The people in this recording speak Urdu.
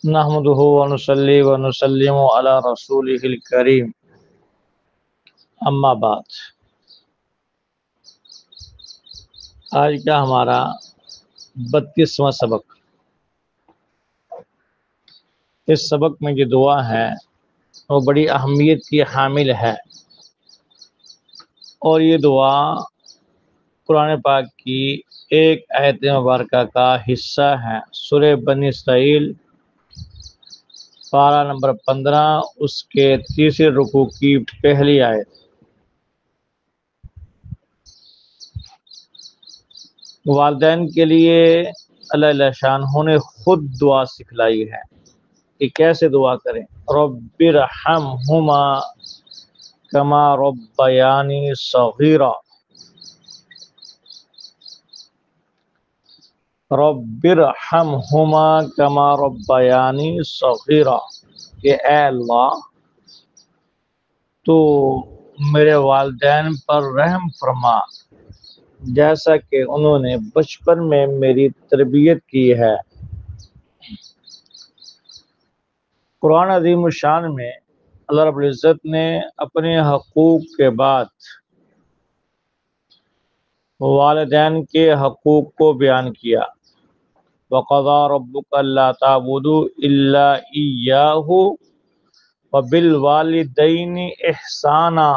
نحمدہ ونصلی ونسلم علی رسولہ الکریم، اما بعد۔ آج کا ہمارا 32واں سبق۔ اس سبق میں جو دعا ہے وہ بڑی اہمیت کی حامل ہے، اور یہ دعا قرآن پاک کی ایک آیت مبارکہ کا حصہ ہے، سورہ بنی اسرائیل پارہ نمبر 15، اس کے تیسرے رکوع کی پہلی آیت۔ والدین کے لیے اللہ جل شانہ نے خود دعا سکھلائی ہے کہ کیسے دعا کریں۔ رب ارحمہما کما ربیانی صغیرا، رب ارحمہما کما ربیانی صغیرا، کہ اے اللہ تو میرے والدین پر رحم فرما جیسا کہ انہوں نے بچپن میں میری تربیت کی ہے۔ قرآن عظیم الشان میں اللہ رب العزت نے اپنے حقوق کے بعد والدین کے حقوق کو بیان کیا۔ وَقَضَىٰ رَبُّكَ أَلَّا تَعْبُدُوا إِلَّا إِيَّاهُ وَبِالْوَالِدَيْنِ إِحْسَانًا،